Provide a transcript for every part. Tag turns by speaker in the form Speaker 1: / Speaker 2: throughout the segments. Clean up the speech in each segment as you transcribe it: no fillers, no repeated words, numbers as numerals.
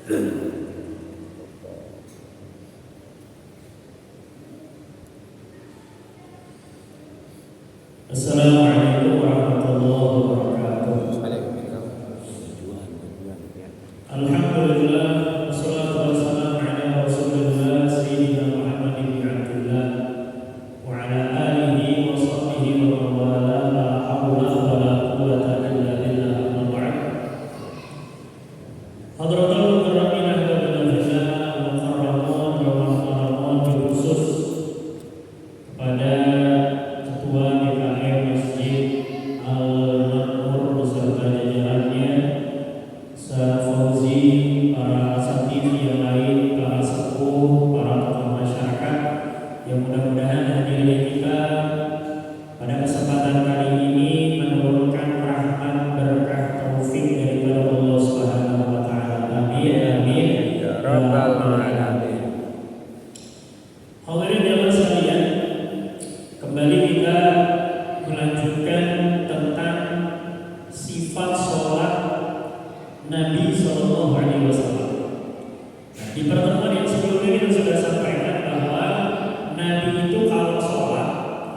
Speaker 1: Assalamualaikum warahmatullahi wabarakatuh. Alhamdulillah, wassalatu wassalamu ala Rasulillah Sayyidina Muhammad bin Abdullah wa ala alihi wa sahbihi wa mawala, la hawla wa la quwwata illa billah, amma ba'd. Hadratul mukarramin ahbabina fillah, mukarramun wa mukarramun, khusus kepada Ketua DKM Masjid Al-Makmur beserta jajarannya, Ustaz Fauzi, para asatidz yang lain, para sepuh, para tokoh masyarakat yang mudah-mudahan hadirin kita pada kesempatan kali ini menurunkan rahmat berkah taufik daripada Allah Subhanahu wa taala. Amin amin ya rabbal alamin. Hadirin yang sekalian, kembali kita melanjutkan tentang sifat sholat Nabi Sallallahu Alaihi Wasallam. Nah, di pertemuan yang sebelumnya kita sudah sampaikan bahwa Nabi itu kalau sholat,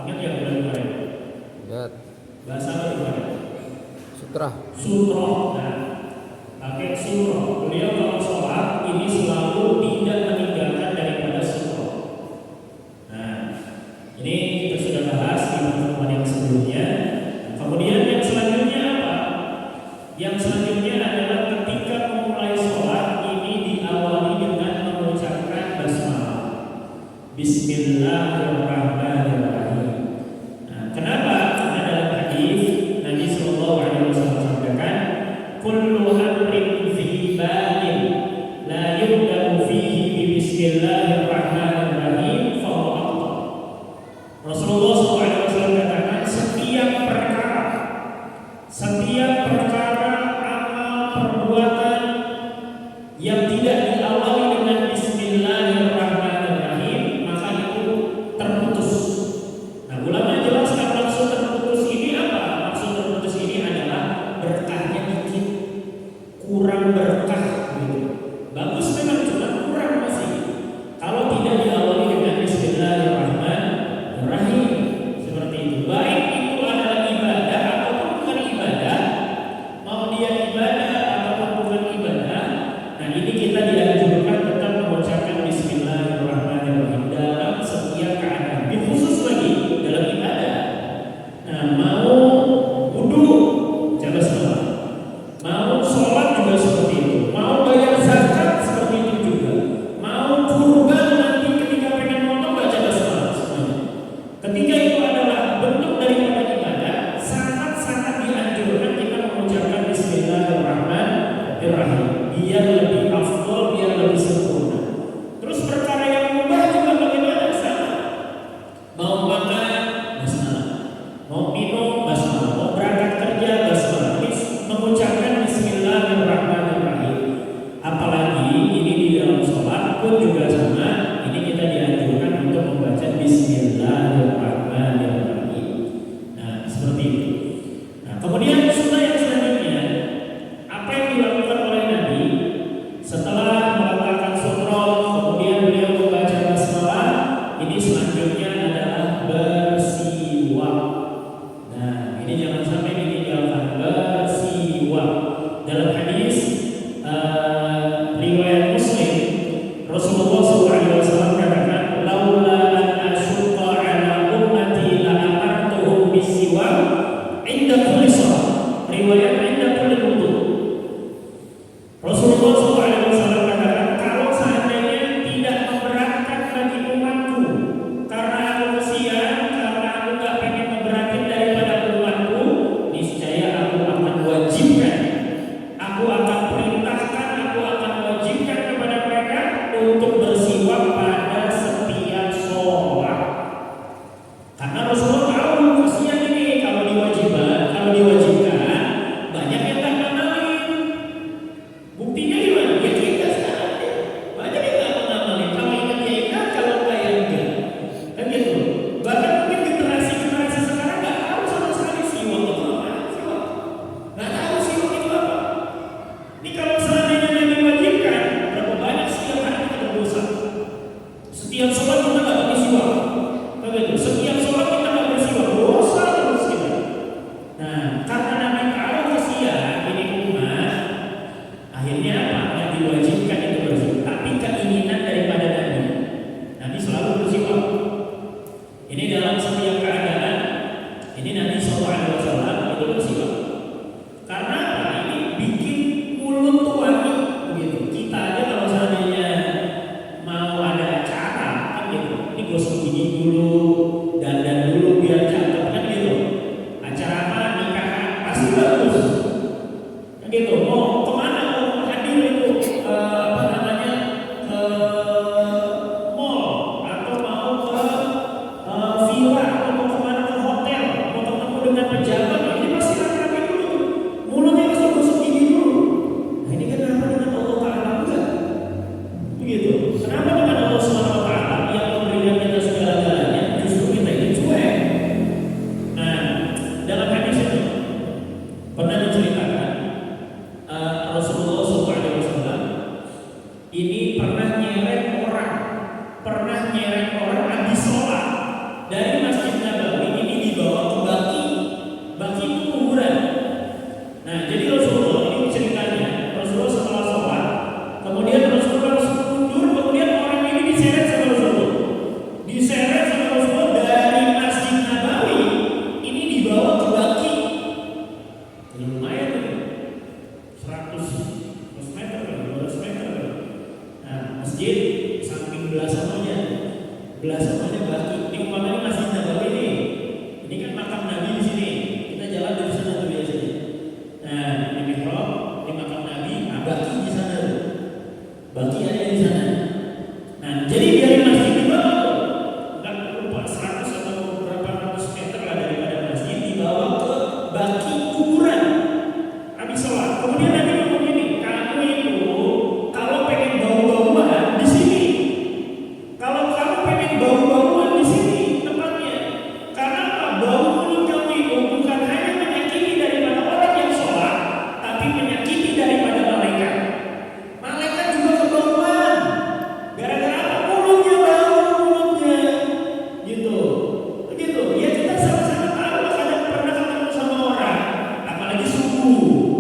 Speaker 1: ingat ya bulan kemarin?
Speaker 2: Ingat.
Speaker 1: Bahasa apa kemarin?
Speaker 2: Sutra.
Speaker 1: Sutroh. Nah, pakai sutroh. Beliau kalau sholat ini selalu tidak meninggalkan daripada sutroh. Nah, ini kita sudah bahas di pertemuan yang sebelumnya. Nah, kemudian yang selanjutnya apa? Yang selanjutnya adalah ketika memulai sholat ini diawali dengan mengucapkan basmalah, Bismillahirrahmanirrahim. Nah, kenapa? Karena dalam hadis Nabi Sallallahu Alaihi Wasallam sampaikan, kullu amrin fi balin la yubda'u fihi bi Bismillahirrahmanirrahim fa huwa afdal. Rasulullah SAW katakan setiap perkara amal perbuatan yang tidak diawali dengan Bismillahirrahmanirrahim maka itu terputus. Nah, ulama jelaskan maksud terputus ini apa? Maksud terputus ini adalah berkahnya dikit, kurang berkah gitu. Bagus memang, cuma kurang masih. Kalau tidak diawali dengan Bismillahirrahmanirrahim seperti itu. Baik itu adalah ibadah ataupun bukan ibadah, mau dia ibadah ataupun bukan ibadah. Nah, ini kita dianjurkan tetap mengucapkan Bismillahirrahmanirrahim dalam setiap keadaan. Ini khusus lagi dalam ibadah. Nah, mau wudu, jaga salat. Mau sholat juga seperti itu. Mau bayar zakat seperti itu juga. Mau kurban nanti ketika pengen motong baca basmalah semuanya. Ketika itu adalah bentuk daripada ibadah, sangat-sangat dianjurkan kita mengucapkan Bismillahirrahmanirrahim. Biar lebih afdol, biar lebih sempurna. Terus perkara yang mubah juga bagaimana? Sama. Mau makan, basmalah. Mau minum, basmalah. Mau berangkat kerja, basmalah. Ini mengucapkan Bismillahirrahmanirrahim. Apalagi ini di dalam sholat pun juga sama. Ini kita dianjurkan untuk membaca Bismillahirrahmanirrahim. Nah, seperti itu. Nah, kemudian sunnah yang selanjutnya, apa yang dilakukan oleh Nabi Begitu. Mau kemana? Mau hadir itu apa namanya ke mall atau mau ke villa atau mau kemana ke hotel, mau ketemu dengan pejabat, ini pasti rapi dulu. Mulutnya pasti gosok gigi dulu. Nah ini kenapa dengan Allah Taala enggak? Begitu. Kenapa dengan Allah Subhanahu Wa Taala yang memberikan kita segala-galanya justru kita ini cuek? Nah dalam hadis itu pernah diceritakan Rasulullah SAW ini pernah nyeret orang habis sholat dari Masjid Nabawi ini dibawa ke Baqi. Baqi itu kuburan. Nah jadi Rasulullah ini ceritanya Rasulullah setelah sholat kemudian Rasulullah mundur, kemudian orang ini diseret sama Rasulullah dari Masjid Nabawi ini dibawa ke Baqi. Lumayan tuh 100 meter, 200 meter. Nah, masjid saking belasannya Baqi. Ini umpamanya Masjid Nabawi nih. Ini kan makam Nabi di sini. Kita jalan dari sana tuh biasanya. Nah, ini mihrab, ini makam Nabi, nah Baqi di sana tuh. Baqi ada di sana. Nah, jadi dari masjid dibawa tuh. Enggak lupa 100 atau berapa ratus meter lah daripada masjid dibawa ke Baqi kuburan. Habis sholat, kemudian Nabi ngomong gini, kamu itu kalau pengen bau-bauan di sini, kalau kamu pengen bau-bauan di sini tempatnya, karena apa? Bau mulut kamu itu bukan hanya menyakiti daripada orang yang sholat, tapi menyakiti daripada malaikat. Malaikat juga kebauan, gara-gara apa? Mulutnya bau, gitu. Begitu. Ya kita sama-sama tahu kadang pernah ketemu sama orang, apalagi subuh.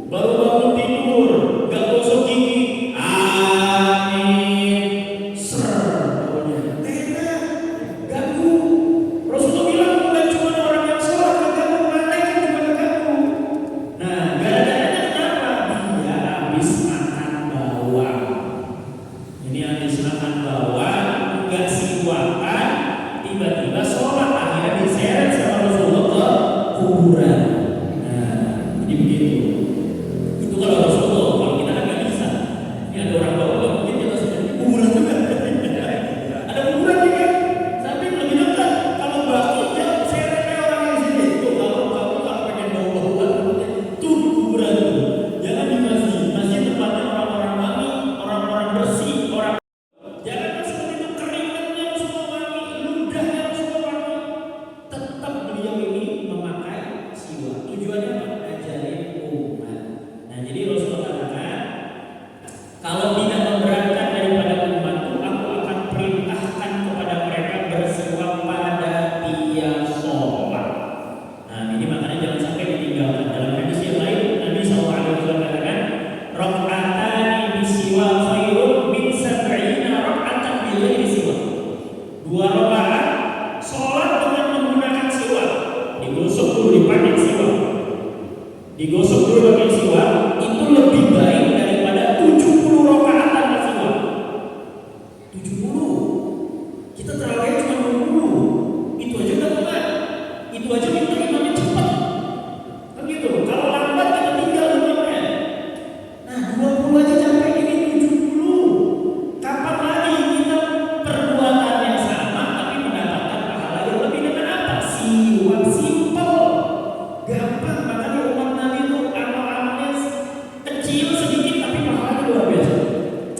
Speaker 1: Baru bangun tidur, gak gosok gigi, amin, pokoknya enak, ganggu. Rasulullah bilang bukan cuma orang yang sholat keganggu, malaikat juga keganggu. Nah, gara-garanya kenapa? Dia habis makan bawang. Ini habis makan bawang, gak siwakan, tiba-tiba sholat akhirnya diseret sama Rasulullah ke kuburan. Nah, jadi begitu. Kalau Rasulullah, kalau kita kan nggak bisa. Ini ada orang bawa, nggak mungkin kita sendiri kuburan juga. Ada kuburan juga, tapi lebih dekat. Kalau Baqi ya seretnya orang yang sini. Tuh kalau pengen bawa-bawaan, tuh kuburan tuh. Jangan di masjid. Masjid tempatnya orang-orang wangi, orang-orang bersih, orang. Jangan seperti itu keringatnya semua wangi, ludahnya semua wangi. Tetap beliau ini memakai siwak. Tujuannya apa? Ajarin umat. Nah, jadi Rasulullah katakan, kalau tidak memberatkan daripada umatku, aku akan perintahkan kepada mereka bersiwak pada tiap sholat. Nah, ini makanya jangan sampai ditinggalkan. Dalam hadis yang lain, Nabi SAW katakan, rakaatani bisiwak khairun min sab'ina rakaatan bighairi siwak. 2 rakaat sholat dengan menggunakan siwak. Digosok dulu, dipakai siwak. Digosok dulu pakai siwak, itu lebih baik daripada 70 rakaat tanpa siwak. 70. Kita terawih cuma 20. Itu aja enggak kuat. Itu aja minta imamnya cepat. Kan gitu. Kalau lambat kita tinggal imamnya. Nah, 20 aja sampai ini 70. Kapan lagi kita perbuatan yang sama tapi mendapatkan pahala yang lebih dengan apa? Siwak simpel. Gampang, makanya umat Nabi itu amal-amalnya kecil sedikit tapi pahalanya luar biasa.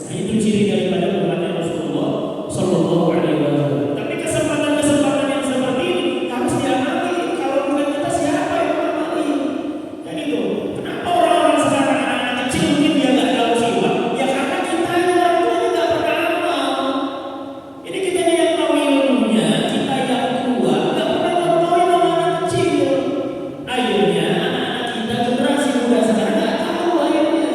Speaker 1: Nah, itu ciri daripada umatnya Rasulullah Sallallahu Alaihi Wasallam. Tapi kesempatan-kesempatan yang seperti ini harus diamali. Kalau bukan kita siapa yang mengamali? Kan itu. Kenapa orang-orang sekarang anak-anak kecil mungkin dia nggak tahu siwak? Ya karena kita yang orang tuanya nggak pernah amal. Jadi kita yang tahu ilmunya, kita yang tua nggak pernah tahu anak kecil. Akhirnya anak-anak kita generasi muda sekarang nggak tahu akhirnya.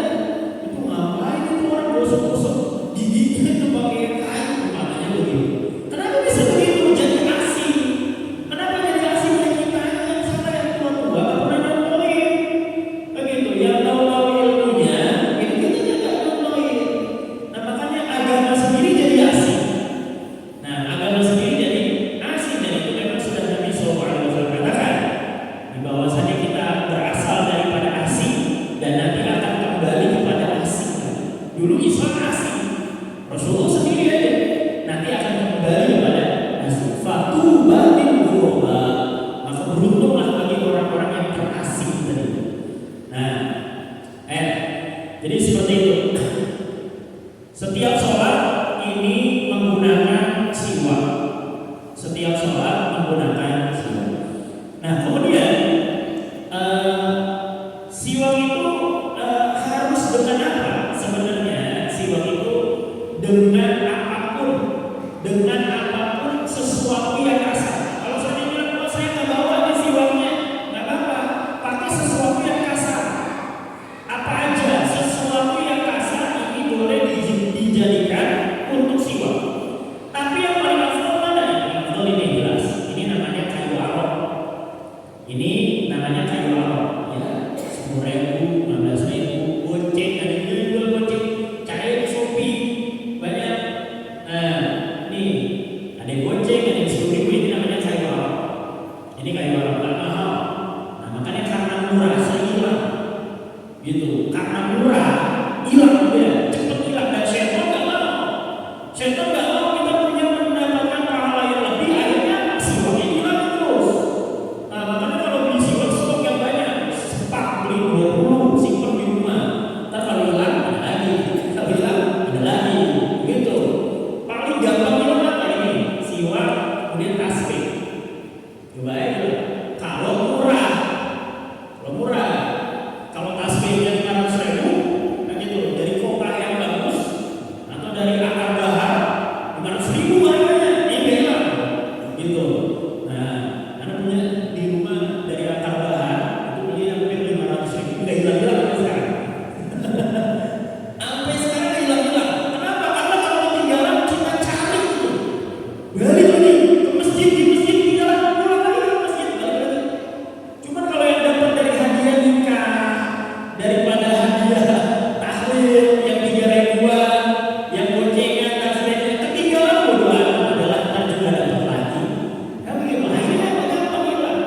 Speaker 1: Dulu Islam asing, Rasulullah sendiri aja. Nanti akan kembali kepada asing. Fatuba lil ghuraba. Maka beruntunglah bagi orang-orang yang terasing tadi. Nah, jadi seperti itu. Setiap sholat ini menggunakan siwak. Setiap sholat menggunakan siwak. Nah, kemudian siwak itu harus dengan apa? Sebenarnya siwak itu dengan apapun sesuatu yang kasar. Kalau saya bilang, kalau saya nggak bawa nih siwaknya, nggak apa-apa. Pakai sesuatu yang kasar. Apa aja sesuatu yang kasar ini boleh dijadikan untuk siwak. Tapi yang paling afdal mana? Yang afdal ini jelas. Ini namanya kayu arok. Ini namanya kayu arok. Ya, 10.000, 15.000, goceng, ada yang jual goceng, cari di Shopee banyak. Nah, nih ada yang goceng, ada yang 10.000. Ini namanya kayu arok. Ini kayu arok nggak mahal. Nah, makanya karena murah saya hilang. Gitu, karena murah hilang dia, cepat hilang. Dan syaitan nggak mau. Syaitan nggak mau kita punya mendapatkan pahala yang lebih. Akhirnya siwaknya hilang terus. Nah, makanya kalau beli siwak stok yang banyak, sepak beli 20, simpan di rumah. Ntar kalau hilang ada lagi, kalau hilang ada lagi. Gitu. Paling gampang hilang apa ini? Siwak, kemudian tasbih. Coba aja. Kalau murah. Kalau tasbihnya 500.000, kan gitu, dari kota yang bagus atau dari akar bahar 500.000 harganya, ini hilang, gitu. Nah, karena punya di rumah dari akar bahar itu beli hampir 500.000, nggak hilang-hilang sampai sekarang. Sampai sekarang nggak hilang-hilang. Kenapa? Karena kalau ketinggalan kita cari gitu, balik lagi ke masjid, di masjid tinggalan, pulang lagi ke masjid, balik lagi. Cuman kalau yang dapat dari hadiah nikah, daripada hadiah tahlil yang 3.000-an, yang gocengan, tasbihnya ketinggalan, bodohan adalah ntar juga dapat lagi. Kan begitu, akhirnya gampang hilang.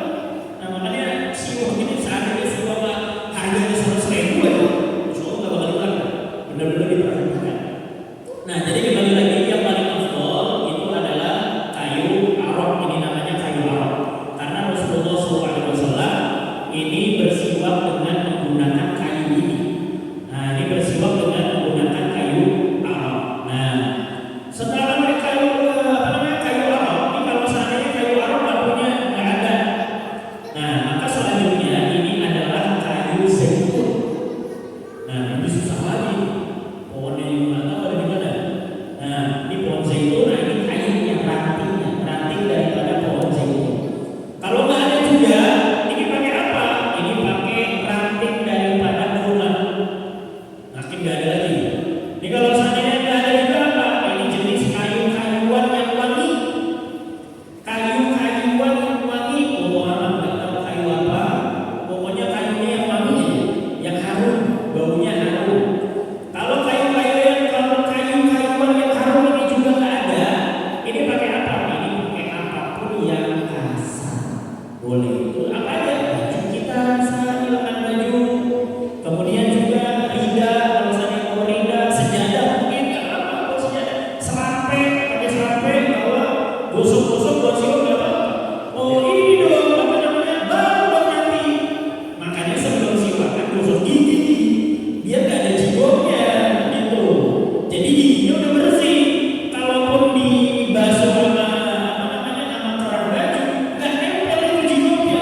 Speaker 1: Nah, makanya siwak ini seandainya siwak harganya 100.000 ya, insya Allah nggak bakal hilang. Benar-benar diperhatikan. Nah, jadi kembali lagi yang paling afdal itu adalah kayu arok. Ini namanya kayu arok karena Rasulullah SAW ini bersiwak dengan menggunakan kayu ini. Nah, ini bersiwak dengan menggunakan kayu arok. Nah, setelah kayu arok, ini kalau seandainya kayu arok nggak ada. Nah, maka selanjutnya ini adalah kayu zaitun. Nah, ini susah lagi. Pohonnya juga nggak tahu ada di mana. Nah, ini pohon zaitun. Nah, ini kayunya, ranting daripada pohon zaitun. Kalau nggak ada juga, ini pakai apa? Ini pakai ranting daripada kurma. Makin nggak ada lagi. Ini kalau seandainya nggak ada juga apa? Ini jenis kayu-kayuan yang wangi. Kayu-kayuan yang wangi. Orang nggak tahu kayu apa. Pokoknya kayunya yang wangi, yang harum, baunya harum. Kalau kayu-kayuan yang harum ini juga nggak ada. Ini pakai apa? Ini pakai apapun yang kasar. Boleh itu apa aja? Baju kita bisa hilangkan baju. Kemudian juga rida, kalau misalnya mau rida, sejadah mungkin nggak apa-apa. Kalau sejadah serampe, pakai serampe, bawa gosok-gosok buat siwak nggak apa-apa. Oh ini dong, apa namanya? Baru dong nanti. Makanya sebelum siwak kan gosok gigi, biar nggak ada jigongnya, gitu. Jadi giginya udah bersih. Kalaupun dibasuh sama keran baju, nggak nempel itu jigongnya.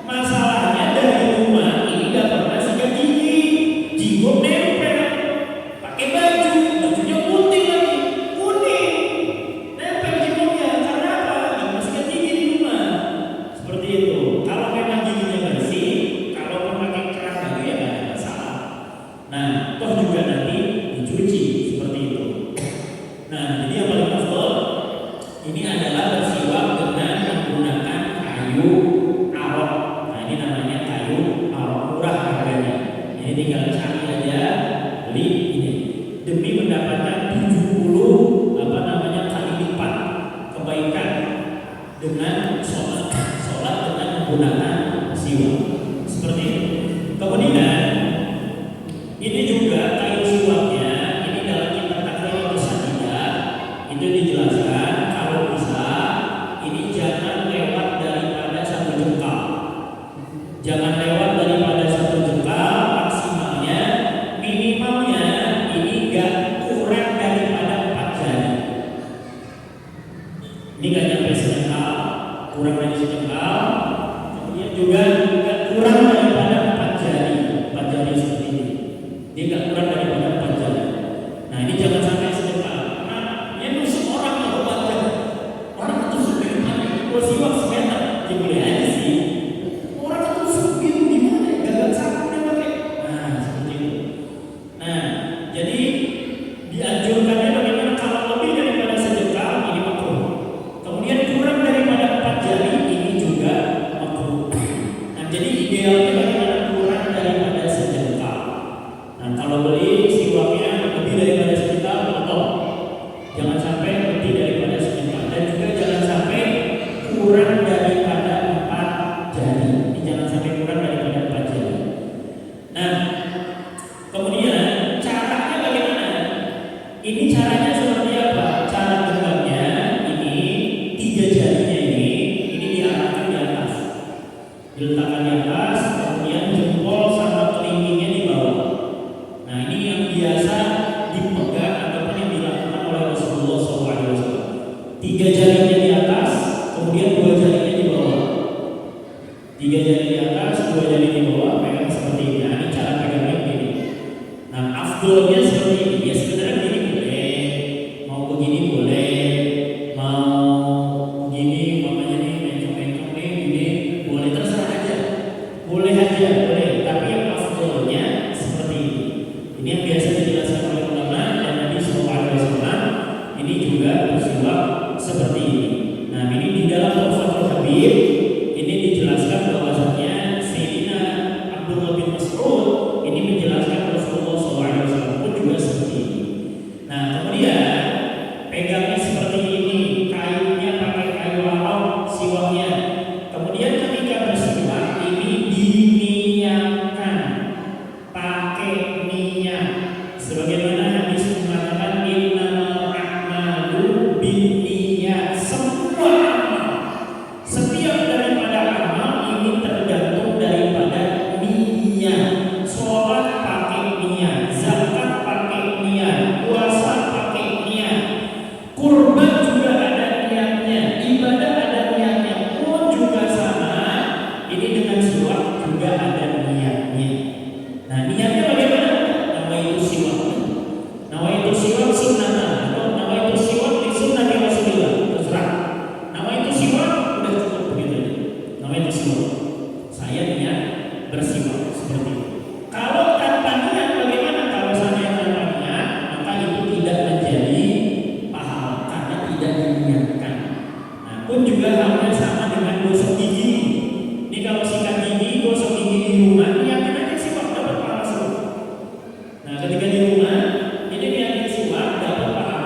Speaker 1: Masalahnya dari rumah ini nggak pernah sikat gigi, jigong nempel. Pakai baju, bajunya putih lagi, kuning, nempel jigongnya. Karena apa? Nggak pernah sikat gigi di rumah. Seperti itu. Kalau memang giginya bersih, kalaupun pakai keran baju ya nggak ada masalah. Nah, toh juga nanti dicuci seperti itu. Nah, jadi yang paling afdal ini adalah bersiwak dengan menggunakan kayu arok. Nah, ini namanya kayu arok, murah harganya. Ini tinggal cari aja, beli ini. Demi mendapatkan 70 kali lipat kebaikan dengan sholat dengan menggunakan siwak. Seperti itu. Kemudian ini juga kayu siwaknya Kemudian caranya bagaimana? Ini caranya seperti apa? Cara genggamnya ini 3 jarinya ini diarahkan di atas, diletakkan di atas, kemudian jempol sama kelingkingnya di bawah. Nah ini yang biasa dipegang ataupun yang dilakukan oleh Rasulullah SAW. 3 jarinya di atas, kemudian 2 jarinya di bawah. 3 jari di atas, 2 jari di bawah, pegang seperti ini. Nah, ini cara pegangnya begini. Nah, afdolnya seperti ini. Ya sebenarnya begini boleh, mau begini boleh, mau begini, mamanya nih mencong-mencong nih, gini boleh, terserah aja. Boleh aja, boleh. Tapi yang afdolnya seperti ini. Ini yang biasa dijelaskan oleh ulama dan Nabi SAW. Ini juga bersiwak seperti ini. Nah, ini di dalam Tuhfatul Habib ini dijelaskan bahwasanya Sayyidina Abdullah bin Mas'ud ini menjelaskan Rasulullah SAW pun juga seperti ini. Nah kemudian pegangnya seperti ini, kayunya pakai kayu alam, siwaknya. Kemudian ketika bersiwak ini diniatkan pakai minyak. Sebagaimana hadis mengatakan innamal a'malu binniyat. Semua amal, setiap daripada amal ini tergantung daripada niat. Sholat pakai niat, zakat pakai niat, puasa pakai niat, kurban juga ada niatnya, ibadah ada niatnya, pun juga sama. Ini dengan siwak juga ada niatnya. Nah niatnya bagaimana? Nawaitu siwak, nawaitu siwak sunnah, atau nawaitu siwak di sunnah Rasulullah, terserah. Nawaitu siwak udah cukup begitu aja. Nawaitu siwak, saya niat bersiwak seperti itu. Kalau tanpa niat bagaimana? Kalau saya tanpa niat, maka itu tidak menjadi pahala karena tidak diniatkan. Nah, pun juga halnya sama dengan gosok gigi. Ini kalau sikat gigi, gosok gigi di rumah, niatkan aja siwak dapat pahala semua. Nah, ketika di rumah, ini niatin siwak dapat pahala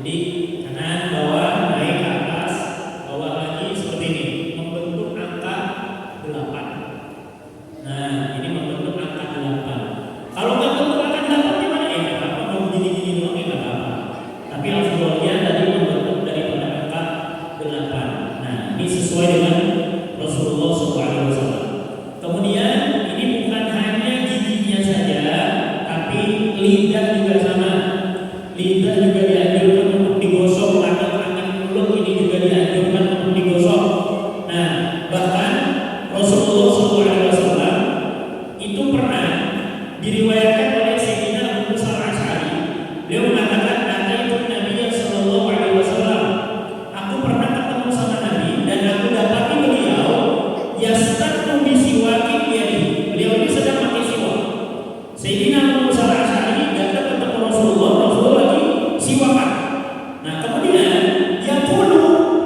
Speaker 1: Jadi kanan, bawah, naik ke atas, bawah lagi seperti ini, membentuk angka 8. Nah, ini membentuk angka 8. Kalau nggak bentuk angka 8 gimana ya? Nggak apa-apa, mau gini-gini doang ya nggak apa-apa. Tapi afdolnya tadi membentuk daripada angka 8. Nah, ini sesuai dengan Rasulullah SAW. Kemudian ini bukan hanya giginya saja, tapi lidah juga sama. Lidah juga dianjurkan untuk digosok, angkat mulut ini juga dianjurkan untuk digosok. Nah, bahkan Rasulullah SAW itu pernah diriwayatkan oleh Sayyidina Abu Musa al-Asy'ari. Beliau mengatakan, "Ataitu Nabiya sallallahu alaihi wasallam." Aku pernah ketemu sama Nabi dan aku dapati beliau yastaqu bi siwakin biyadihi. Beliau ini sedang pakai siwak. Sayyidina Abu Musa al-Asy'ari datang ketemu Rasulullah lagi siwakan. Nah, kemudian yaqulu,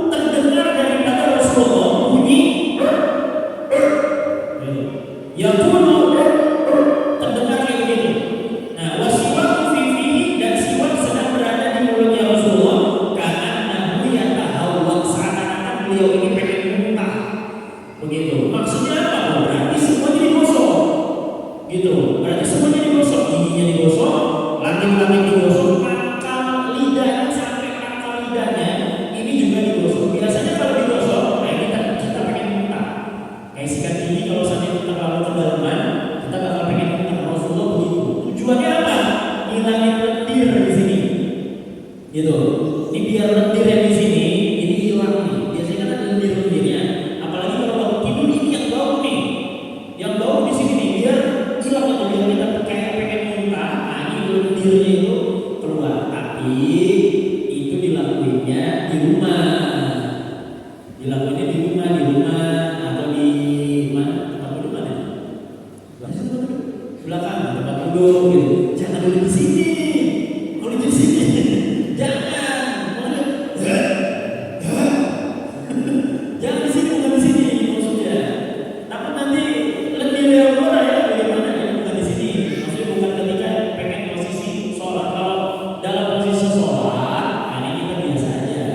Speaker 1: terdengar daripada Rasulullah bunyi yaqulu, terdengar kayak begitu. Nah, wasiwaku fi fihi, dan siwak sedang berada di mulutnya Rasulullah. Ka'annahu yatahawwak, seakan-akan beliau ini pengen muntah. Begitu. Maksudnya apa? Berarti semuanya digosok. Gitu. Berarti semuanya digosok, giginya digosok, lanting-lanting digosok, pangkal lidahnya sampai pangkal lidahnya ini juga digosok. Biasanya kalau digosok, kayak kita pengen muntah. Kayak sikat gigi kalau sampai kita kalau kedalaman, kita bakal pengen muntah. Rasulullah begitu. Tujuannya apa? Hilangin lendir di sini. Gitu. Ini biar lendir yang di sini ini hilang nih. Biasanya kan lendir-lendirnya. Apalagi kalau bangun tidur ini yang bau nih. Yang bau di sini nih biar hilang atau biar kita kayak pengen muntah. Nah, ini lendirnya itu keluar. Tapi itu dilakuinnya di rumah. Dilakuinnya di rumah atau di mana? Tempat duduk mana? Belakang, tempat duduk gitu. Jangan duduk di sini. Kalau di sini, jangan. Jangan di sini, bukan di sini maksudnya. Takut nanti lendir yang keluar ya, bagaimana ya, bukan di sini. Maksudnya bukan ketika pengen posisi sholat. Kalau dalam posisi sholat, ini kita biasa aja.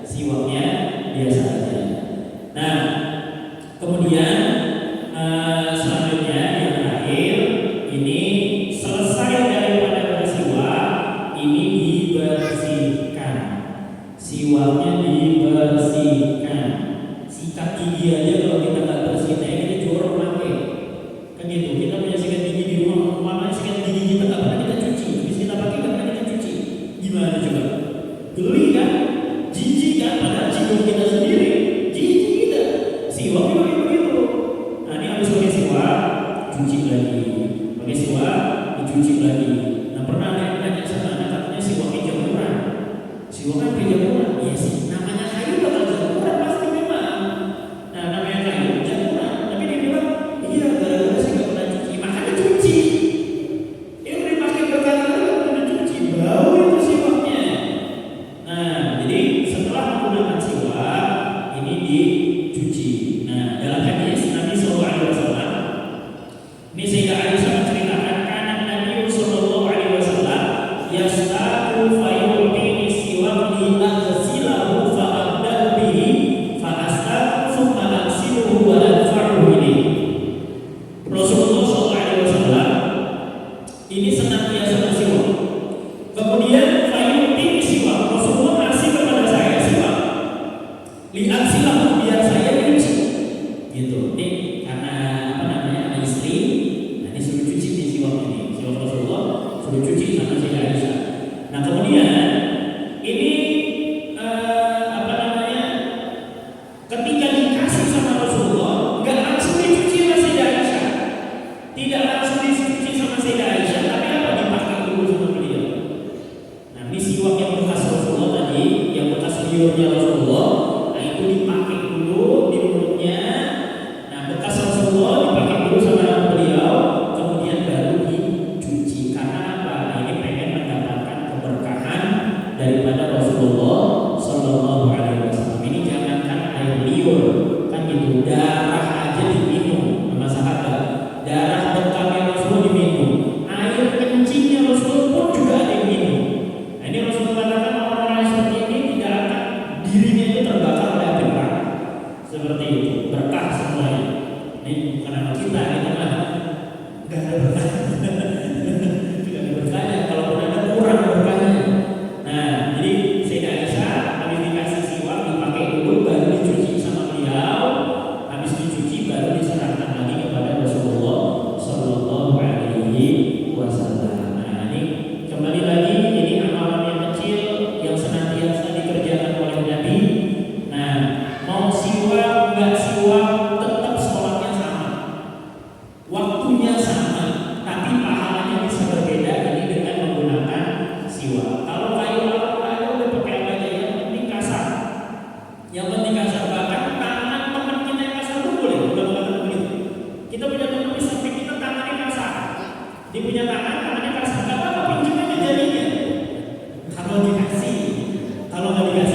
Speaker 1: Siwaknya biasa aja. Nah, kemudian selanjutnya yang terakhir, ini selesai daripada bersiwak, ini dibersihkan. Siwaknya dibersihkan. Sikat gigi aja kalau kita nggak bersihin, kita jorok pakai. Kan gitu. Kita punya sikat gigi di rumah, mana sikat gigi kita nggak pernah kita cuci, terus kita pakai nggak pernah kita cuci. Gimana coba? Geli kan? Jijik kan? Padahal cium kita sendiri. Jijik kita. Siwak juga begitu. Nah, ini habis pakai siwak, cuci lagi. Pakai siwak, dicuci lagi. Nah, pernah ada yang nanya sama anak, katanya siwaknya jamuran. Siwaknya pakai jamuran. Iya sih, namanya kayu bakal jamuran pasti memang. Nah, namanya kayu jamuran. Tapi dia bilang, iya gara-gara saya nggak pernah cuci, makanya cuci. Ini udah dipakai berkali-kali nggak pernah cuci, bau itu siwaknya. Nah, jadi setelah menggunakan siwak, ini dicuci. Nah, dalam hadis Nabi SAW, ini Sayyidah Aisyah menceritakan, kanan Nabi SAW yastaku fayu'tini siwak li aghsilahu fa'abda'u bihi fa'astaku thumma aghsiluhu wa adfa'u ilayhi. Rasulullah SAW ini senantiasa bersiwak. Kemudian fayu'tini siwak, Rasulullah ngasih kepada saya siwak li aghsilahu, biar saya cuci. Gitu. Ini karena apa namanya, ada istri, nah ini suruh cuci nih siwak ini. Siwak Rasulullah suruh cuci sama Sayyidah Aisyah. Nah, kemudian ini apa namanya, ketika dikasih sama Rasulullah, nggak langsung dicuci sama Sayyidah Aisyah, tidak langsung dicuci sama Sayyidah Aisyah, tapi apa, dipakai dulu sama beliau. Nah, ini siwak yang bekas Rasulullah tadi, yang bekas liurnya Rasulullah, nah itu dipakai dulu di mulutnya. Nah, bekas Rasulullah dipakai dulu sama beliau, kemudian baru dicuci. Karena apa? Nah, ini pengen mendapatkan keberkahan daripada Rasulullah Sallallahu Alaihi Wasallam. Ini jangankan air liur, kan gitu, darah aja diminum sama sahabat. Darah bekalnya Rasulullah diminum, air kencingnya Rasulullah pun juga ada yang minum. Nah, ini Rasulullah katakan orang-orang kalau nggak dikasih